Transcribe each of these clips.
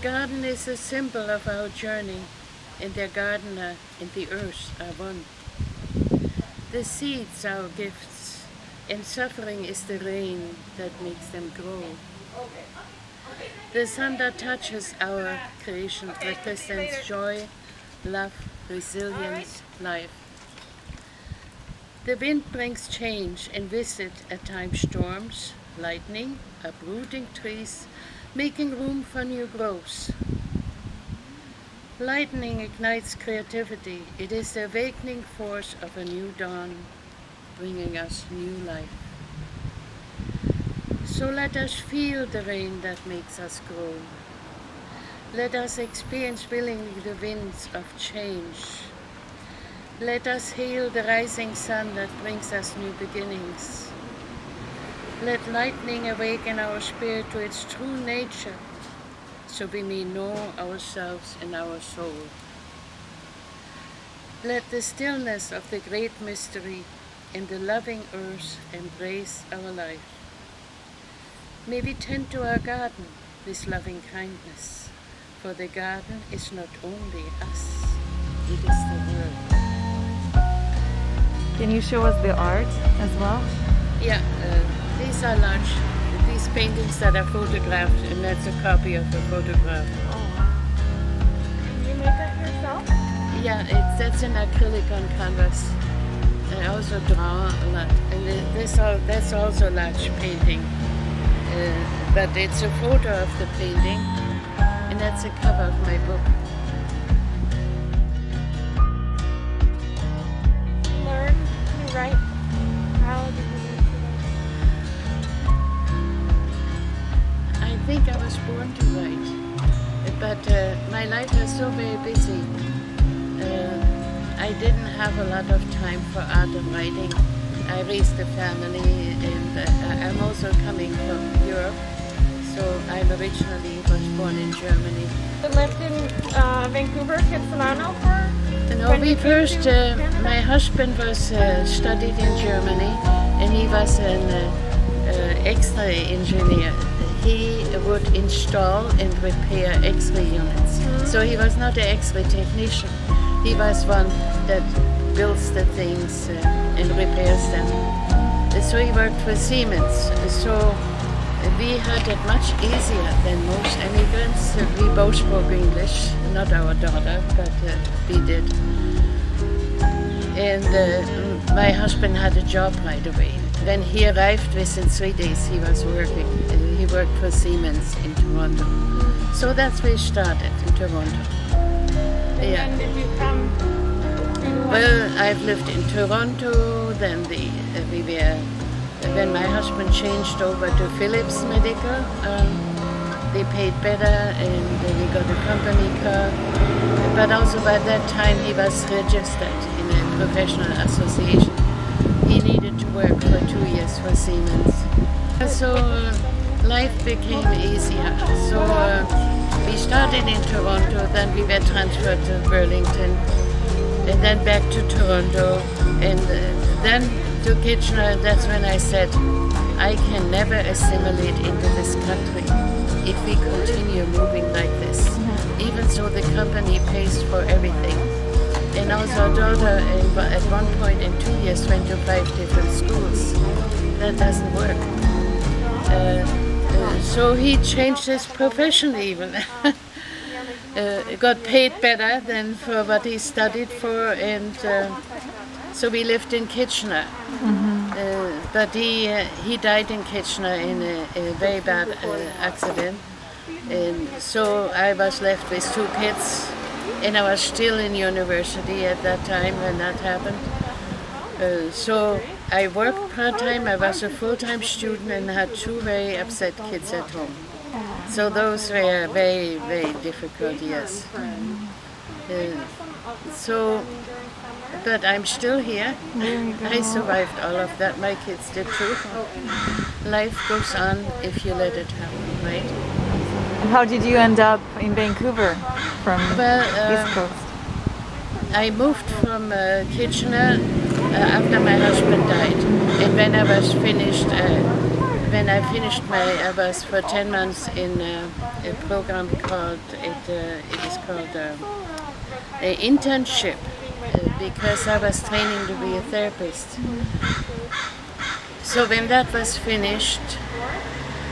garden is a symbol of our journey, and the gardener and the earth are one. The seeds are our gifts, and suffering is the rain that makes them grow. The sun that touches our creation represents joy, love, resilience, life. The wind brings change, and with it at times storms, lightning, uprooting trees, making room for new growth. Lightning ignites creativity. It is the awakening force of a new dawn, bringing us new life. So let us feel the rain that makes us grow. Let us experience willingly the winds of change. Let us hail the rising sun that brings us new beginnings. Let lightning awaken our spirit to its true nature, so we may know ourselves and our soul. Let the stillness of the great mystery and the loving earth embrace our life. May we tend to our garden with loving kindness, for the garden is not only us, it is the world. Can you show us the art as well? Yeah, these are large. These paintings that are photographed, and that's a copy of a photograph. Oh wow. Did you make that yourself? Yeah, that's an acrylic on canvas. I also draw a lot. And that's also a large painting. But it's a photo of the painting, and that's a cover of my book. You learn to write. How did you learn to write? I think I was born to write, but my life was so very busy. I didn't have a lot of time for art and writing. I raised a family, and I'm also coming from Europe, so I originally was born in Germany. You lived in Vancouver, Kitsilano for? No, we first, my husband was studied in Germany, and he was an X-ray engineer. He would install and repair X-ray units. So he was not an X-ray technician. He was one that builds the things and repairs them. So he worked for Siemens. So we had it much easier than most immigrants. We both spoke English, not our daughter, but we did. And my husband had a job right away. When he arrived, within 3 days he was working. He worked for Siemens in Toronto. So that's where he started, in Toronto. Yeah. And did you come to... Well, I've lived in Toronto, then when my husband changed over to Philips Medical, they paid better, and we got a company car. But also by that time he was registered in a professional association. He needed to work for 2 years for Siemens. So life became easier. So we started in Toronto, then we were transferred to Burlington, and then back to Toronto, and then to Kitchener. That's when I said, I can never assimilate into this country if we continue moving like this. Even so, the company pays for everything. And also our daughter at one point in 2 years went to 5 different schools. That doesn't work. So he changed his profession even. Got paid better than for what he studied for, and so we lived in Kitchener. But he died in Kitchener in a very bad accident. And so I was left with 2 kids, and I was still in university at that time when that happened. So I worked part-time, I was a full-time student, and had 2 very upset kids at home. So those were very, very difficult years. But I'm still here. I survived all of that, my kids did too. Life goes on if you let it happen, right? And how did you end up in Vancouver from East Coast? I moved from Kitchener after my husband died, and when I was finished, I was for 10 months in a program called it is called an internship because I was training to be a therapist. So when that was finished,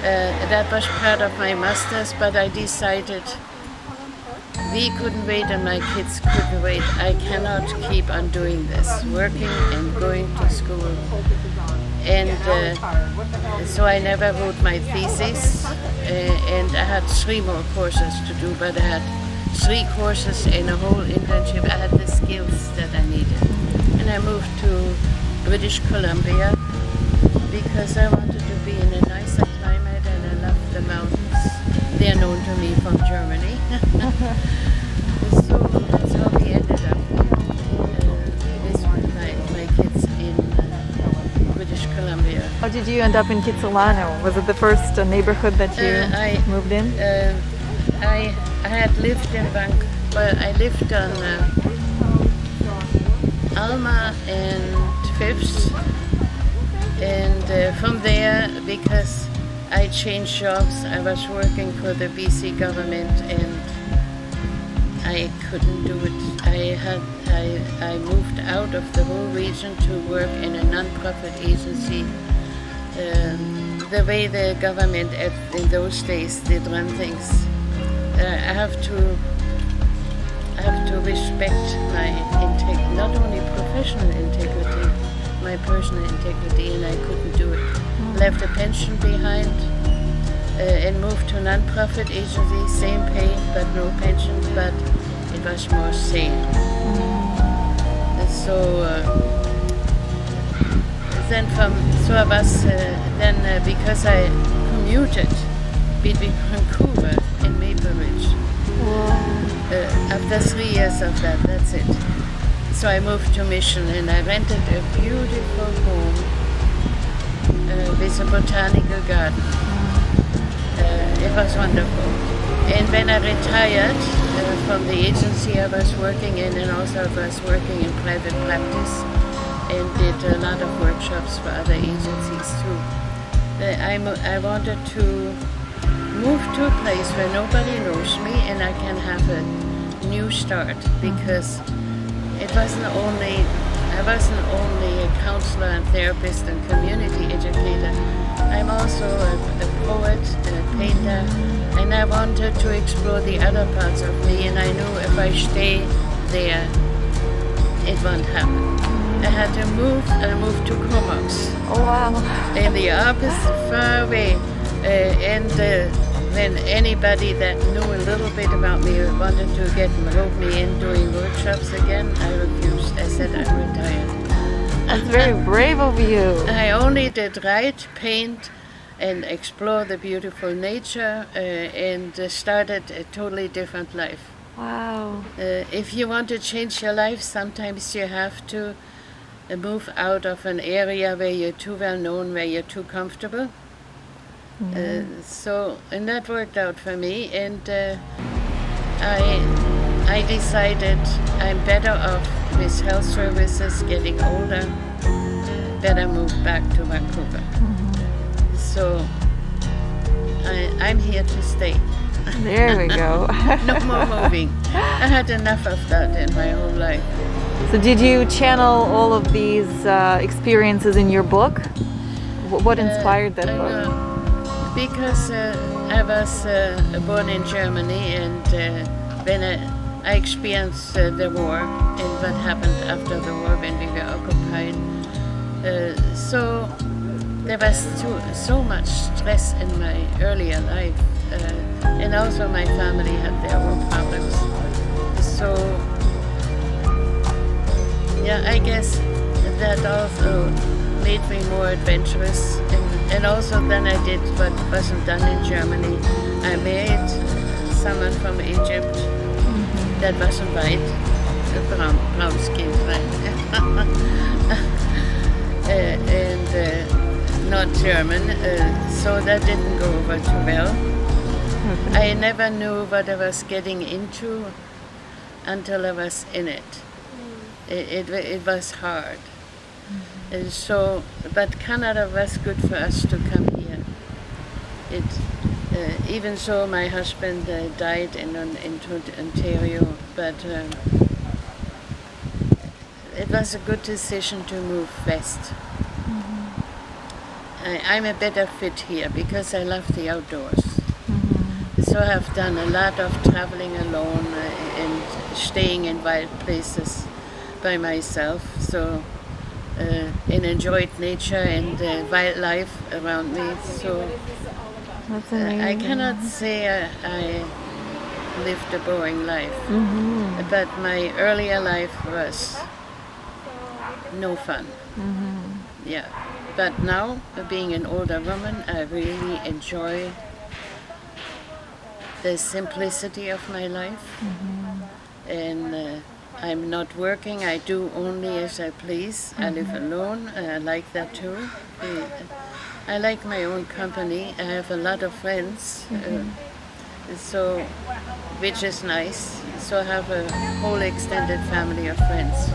that was part of my master's, but I decided we couldn't wait and my kids couldn't wait. I cannot keep on doing this, working and going to school. And so I never wrote my thesis, and I had 3 more courses to do, but I had 3 courses in a whole internship. I had the skills that I needed. And I moved to British Columbia because I wanted to be in a nicer climate and I loved the mountains. They are known to me from Germany. So that's how we ended up with my kids in British Columbia. How did you end up in Kitsilano? Was it the first neighborhood that you moved in? I had lived in Vancouver. Well, I lived on Alma and 5th, and from there, because I changed jobs, I was working for the BC government and I couldn't do it. I moved out of the whole region to work in a non-profit agency. The way the government in those days did run things, I have to respect my not only professional integrity, my personal integrity, and I couldn't do it. Left a pension behind and moved to a non-profit agency, same pay but no pension, but it was more sane. So I was because I commuted between Vancouver and Maple Ridge. After 3 years of that's it. So I moved to Mission and I rented a beautiful home with a botanical garden. It was wonderful. And when I retired from the agency I was working in, and also I was working in private practice and did a lot of workshops for other agencies too. I wanted to move to a place where nobody knows me and I can have a new start, because I wasn't only a counselor and therapist and community educator. I'm also a poet, a painter, and I wanted to explore the other parts of me, and I knew if I stay there, it won't happen. I had to move. I moved to Comox. Oh wow! In the opposite, far away, when anybody that knew a little bit about me wanted to rope me in doing workshops again, I refused. I said I'm retired. That's very brave of you. I only did write, paint, and explore the beautiful nature, and started a totally different life. Wow. If you want to change your life, sometimes you have to move out of an area where you're too well known, where you're too comfortable. And that worked out for me, and I decided I'm better off with health services, getting older, better move back to Vancouver. So I'm here to stay. There we go. No more moving. I had enough of that in my whole life. So did you channel all of these experiences in your book? What inspired that book? Because I was born in Germany, and when I experienced the war and what happened after the war when we were occupied, so there was so much stress in my earlier life, and also my family had their own problems. So yeah, I guess that also made me more adventurous, and also then I did what wasn't done in Germany. I married someone from Egypt that wasn't white, a brown skinned man, and not German, so that didn't go over too well. I never knew what I was getting into until I was in it. It was hard. So, but Canada was good for us to come here. even so, my husband died in Ontario, but it was a good decision to move west. I'm a better fit here because I love the outdoors. So I've done a lot of traveling alone and staying in wild places by myself. So and enjoyed nature and wildlife around me. So That's amazing. I cannot say I lived a boring life, but my earlier life was no fun. Yeah, but now, being an older woman, I really enjoy the simplicity of my life, and I'm not working. I do only as I please. I live alone. I like that too. I like my own company. I have a lot of friends, so which is nice. So I have a whole extended family of friends.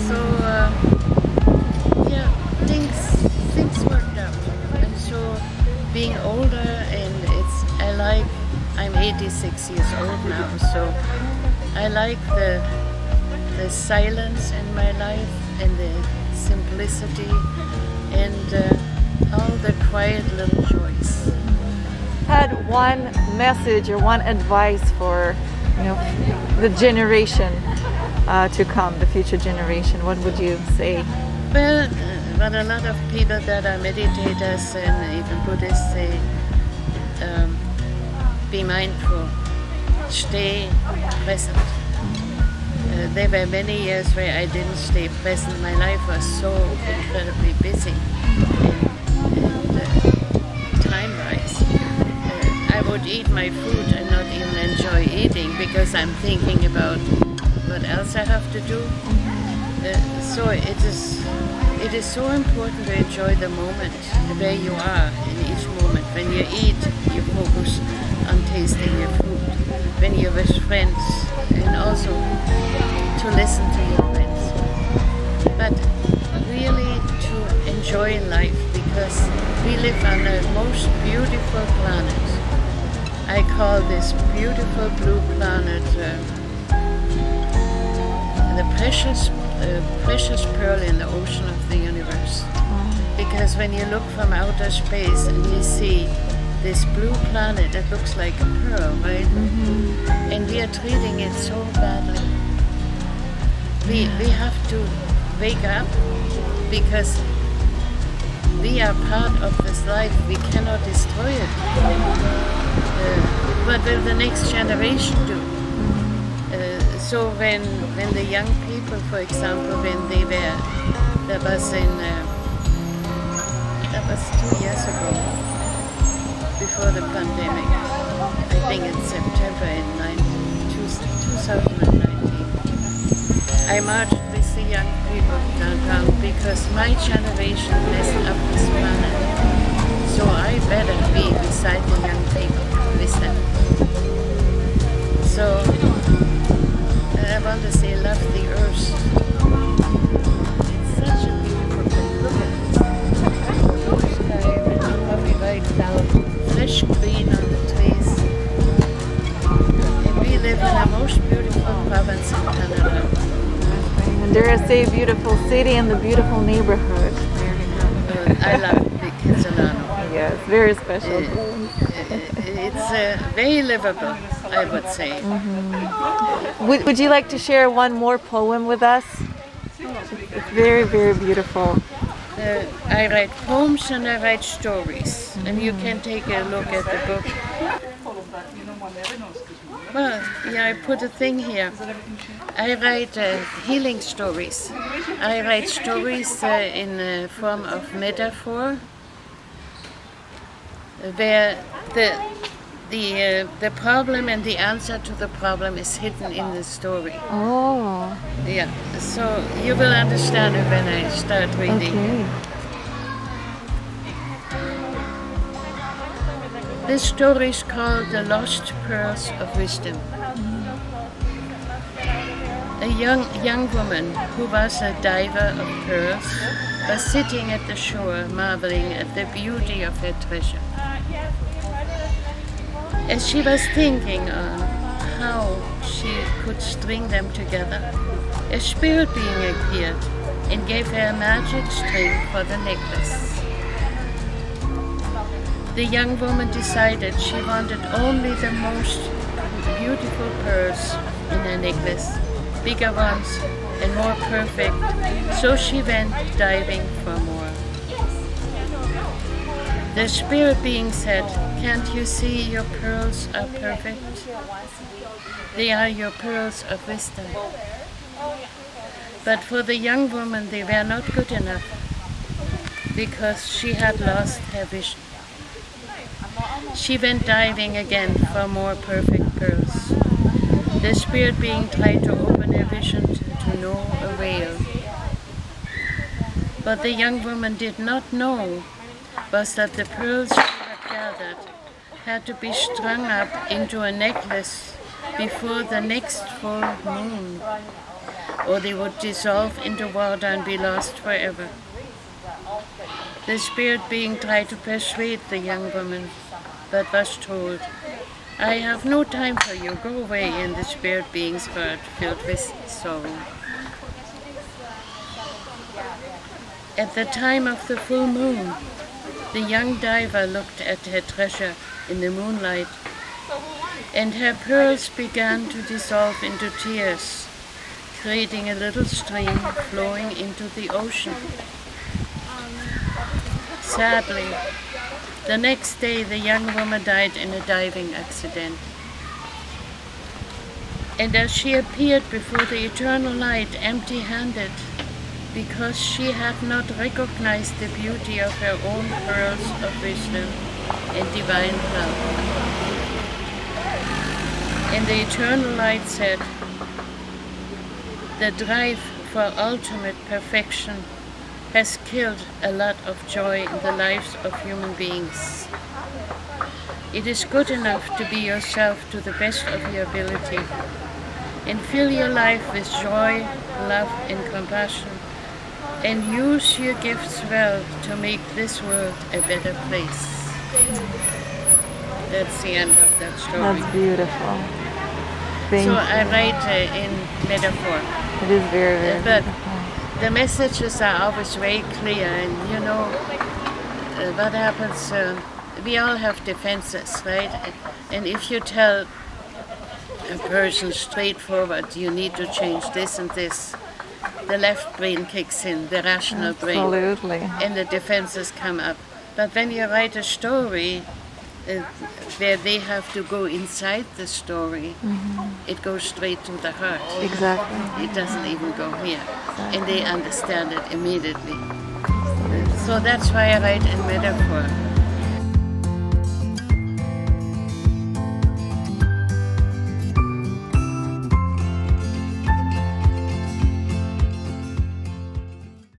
So yeah, things worked out. And so being older, and I'm 86 years old now, so I like the silence in my life and the simplicity and all the quiet little joys. Had one message or one advice for the generation to come, the future generation, what would you say? Well, what a lot of people that are meditators and even Buddhists say, be mindful, stay present. There were many years where I didn't stay present. My life was so incredibly busy and time-wise. I would eat my food and not even enjoy eating because I'm thinking about what else I have to do. So it is so important to enjoy the moment where you are in each moment. When you eat, you focus on tasting your food. When you're with friends, and also to listen to your friends. But really to enjoy life, because we live on the most beautiful planet. I call this beautiful blue planet the precious pearl in the ocean of the universe. Because when you look from outer space and you see this blue planet, it looks like a pearl, right? And we are treating it so badly. We have to wake up, because we are part of this life. We cannot destroy it. What will the next generation do? So when the young people, for example, when they were, that was 2 years ago, before the pandemic, I think in September in 2019, I marched with the young people downtown because my generation messed up this planet. So I better be beside the young people with them. So I want to say love the earth. It's such a beautiful place. Look at it. Blue sky with a lovely white cloud, fresh green on the trees. And we live in the most beautiful province in Canada. And there is a beautiful city and the beautiful neighborhood. I love the Kitsilano. Yes, very special. It's very livable, I would say. Would you like to share one more poem with us? It's very, very beautiful. I write poems and I write stories, and you can take a look at the book. Well, yeah, I put a thing here. I write healing stories. I write stories in the form of metaphor, where the problem and the answer to the problem is hidden in the story. Oh. Yeah, so you will understand it when I start reading. Okay. This story is called The Lost Pearls of Wisdom. A young woman who was a diver of pearls was sitting at the shore marveling at the beauty of her treasure. As she was thinking on how she could string them together, a spirit being appeared and gave her a magic string for the necklace. The young woman decided she wanted only the most beautiful pearls in her necklace, bigger ones and more perfect, so she went diving for more. The spirit being said, "Can't you see your pearls are perfect? They are your pearls of wisdom." But for the young woman they were not good enough, because she had lost her vision. She went diving again for more perfect pearls. The spirit being tried to open her vision to no avail. But the young woman did not know was that the pearls she had gathered had to be strung up into a necklace before the next full moon, or they would dissolve into water and be lost forever. The spirit being tried to persuade the young woman, but was told, "I have no time for you, go away," and the spirit being's heart filled with sorrow. At the time of the full moon, the young diver looked at her treasure in the moonlight, and her pearls began to dissolve into tears, creating a little stream flowing into the ocean. Sadly, the next day the young woman died in a diving accident. And as she appeared before the eternal light empty-handed, because she had not recognized the beauty of her own pearls of wisdom and divine love. And the eternal light said, "The drive for ultimate perfection has killed a lot of joy in the lives of human beings. It is good enough to be yourself to the best of your ability and fill your life with joy, love, and compassion, and use your gifts well to make this world a better place." That's the end of that story. That's beautiful. Thank So you. I write in metaphor. It is very, very But beautiful. the messages are always very clear, and you know what happens, we all have defenses, right? And if you tell a person straightforward, you need to change this and this, the left brain kicks in, the rational brain, Absolutely. and the defenses come up. But when you write a story where they have to go inside the story, it goes straight to the heart. Exactly. It doesn't even go here, and they understand it immediately. So that's why I write in metaphor.